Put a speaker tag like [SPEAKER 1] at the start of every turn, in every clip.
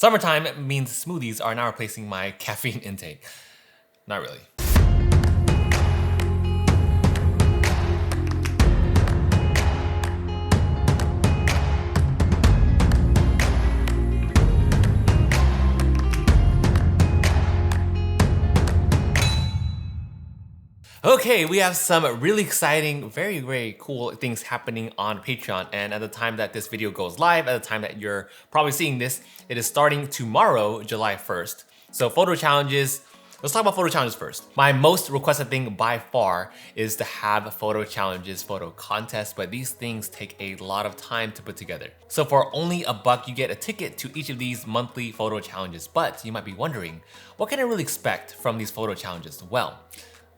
[SPEAKER 1] Summertime means smoothies are now replacing my caffeine intake. Not really. Okay, we have some really exciting, very cool things happening on Patreon. And at the time that this video goes live, at the time that you're probably seeing this, it is starting tomorrow, July 1st. So photo challenges, let's talk about photo challenges first. My most requested thing by far is to have photo challenges, photo contests, but these things take a lot of time to put together. So for only $1, you get a ticket to each of these monthly photo challenges. But you might be wondering, what can I really expect from these photo challenges? Well,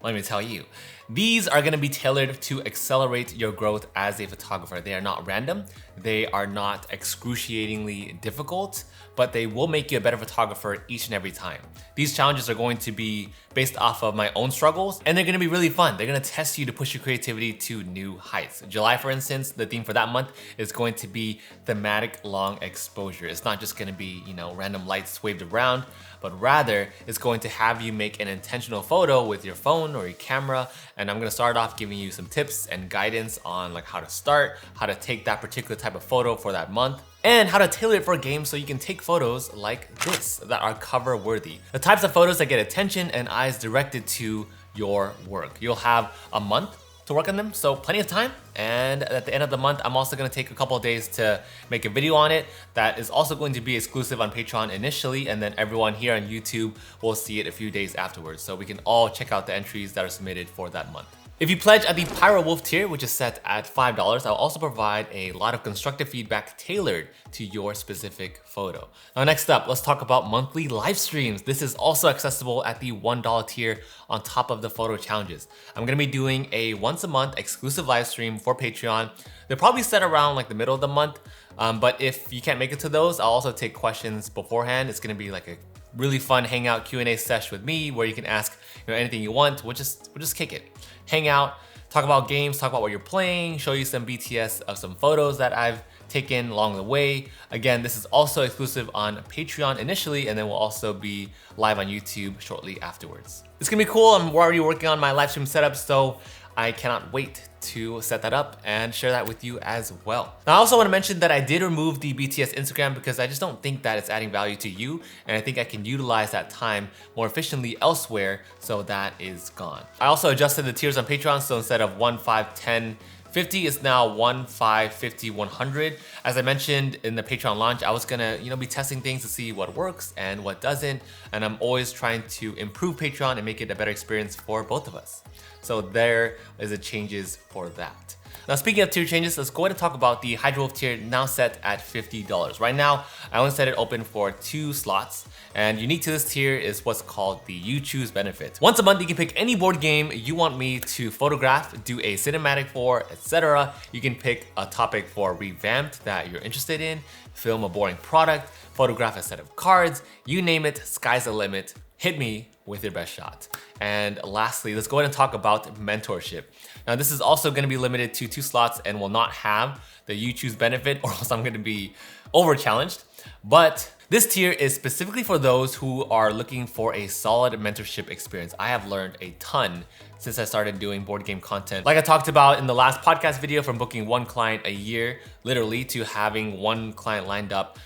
[SPEAKER 1] let me tell you, these are gonna be tailored to accelerate your growth as a photographer. They are not random, they are not excruciatingly difficult, but they will make you a better photographer each and every time. These challenges are going to be based off of my own struggles, and they're gonna be really fun. They're gonna test you to push your creativity to new heights. July, for instance, the theme for that month is going to be thematic long exposure. It's not just gonna be, random lights waved around, but rather it's going to have you make an intentional photo with your phone or your camera. And I'm gonna start off giving you some tips and guidance on like how to start, how to take that particular type of photo for that month, and how to tailor it for a game so you can take photos like this that are cover worthy. The types of photos that get attention and eyes directed to your work. You'll have a month to work on them, so plenty of time. And at the end of the month, I'm also gonna take a couple of days to make a video on it that is also going to be exclusive on Patreon initially, and then everyone here on YouTube will see it a few days afterwards. So we can all check out the entries that are submitted for that month. If you pledge at the Pyro Wolf tier, which is set at $5, I'll also provide a lot of constructive feedback tailored to your specific photo. Now next up, let's talk about monthly live streams. This is also accessible at the $1 tier on top of the photo challenges. I'm gonna be doing a once a month exclusive live stream for Patreon. They're probably set around like the middle of the month, but if you can't make it to those, I'll also take questions beforehand. It's gonna be like a really fun hangout Q&A sesh with me where you can ask anything you want. We'll just kick it. Hang out, talk about games, talk about what you're playing, show you some BTS of some photos that I've taken along the way. Again, this is also exclusive on Patreon initially, and then will also be live on YouTube shortly afterwards. It's gonna be cool. I'm already working on my live stream setup, so I cannot wait to set that up and share that with you as well. Now, I also want to mention that I did remove the BTS Instagram because I just don't think that it's adding value to you, and I think I can utilize that time more efficiently elsewhere, so that is gone. I also adjusted the tiers on Patreon, so instead of 1, 5, 10, 50 is now 1, 5, 50, 100. As I mentioned in the Patreon launch, I was gonna be testing things to see what works and what doesn't, and I'm always trying to improve Patreon and make it a better experience for both of us. So there is the changes for that. Now, speaking of tier changes, let's go ahead and talk about the Hydro Wolf tier, now set at $50. Right now, I only set it open for 2 slots, and unique to this tier is what's called the You Choose benefit. Once a month, you can pick any board game you want me to photograph, do a cinematic for, etc. You can pick a topic for Revamped that you're interested in, film a boring product, photograph a set of cards, you name it, sky's the limit. Hit me with your best shot. And lastly, let's go ahead and talk about Mentorship. Now, this is also gonna be limited to 2 slots and will not have the You Choose benefit, or else I'm gonna be over challenged. But this tier is specifically for those who are looking for a solid mentorship experience. I have learned a ton since I started doing board game content. Like I talked about in the last podcast video, from booking 1 client a year, literally, to having 1 client lined up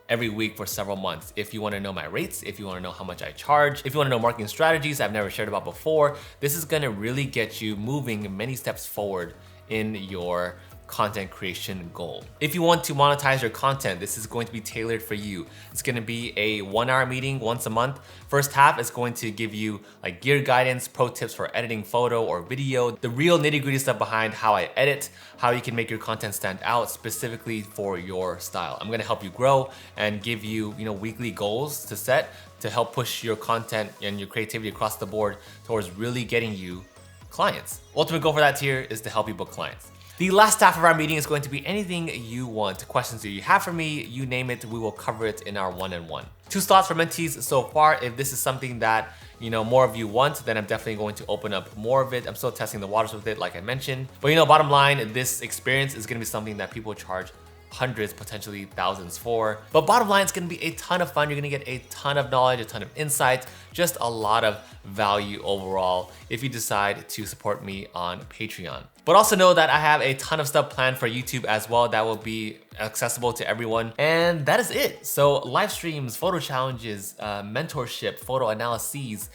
[SPEAKER 1] every week for several months. If you wanna know my rates, if you wanna know how much I charge, if you wanna know marketing strategies I've never shared about before, this is gonna really get you moving many steps forward in your content creation goal. If you want to monetize your content, this is going to be tailored for you. It's gonna be a 1-hour meeting once a month. First half is going to give you like gear guidance, pro tips for editing photo or video, the real nitty-gritty stuff behind how I edit, how you can make your content stand out specifically for your style. I'm gonna help you grow and give you, weekly goals to set to help push your content and your creativity across the board towards really getting you clients. Ultimate goal for that tier is to help you book clients. The last half of our meeting is going to be anything you want. Questions that you have for me, you name it, we will cover it in our one-on-one. 2 slots for mentees so far. If this is something that more of you want, then I'm definitely going to open up more of it. I'm still testing the waters with it, like I mentioned. But bottom line, this experience is gonna be something that people charge hundreds, potentially thousands for. But bottom line, it's gonna be a ton of fun. You're gonna get a ton of knowledge, a ton of insights, just a lot of value overall if you decide to support me on Patreon. But also know that I have a ton of stuff planned for YouTube as well that will be accessible to everyone. And that is it. So live streams, photo challenges, mentorship, photo analyses,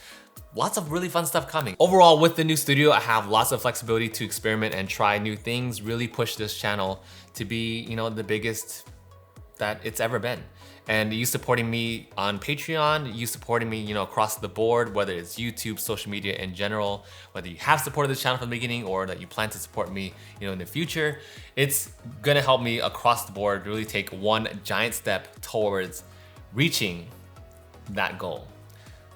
[SPEAKER 1] lots of really fun stuff coming. Overall, with the new studio, I have lots of flexibility to experiment and try new things, really push this channel to be, you know, the biggest that it's ever been. And you supporting me on Patreon, you supporting me, you know, across the board, whether it's YouTube, social media in general, whether you have supported this channel from the beginning or that you plan to support me, you know, in the future, it's gonna help me across the board really take one giant step towards reaching that goal.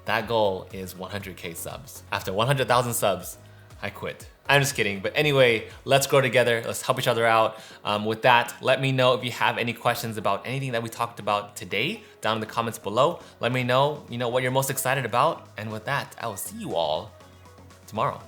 [SPEAKER 1] That goal is 100K subs. After 100,000 subs, I quit. I'm just kidding, but anyway, let's grow together. Let's help each other out. With that, let me know if you have any questions about anything that we talked about today down in the comments below. Let me know, you know, what you're most excited about. And with that, I will see you all tomorrow.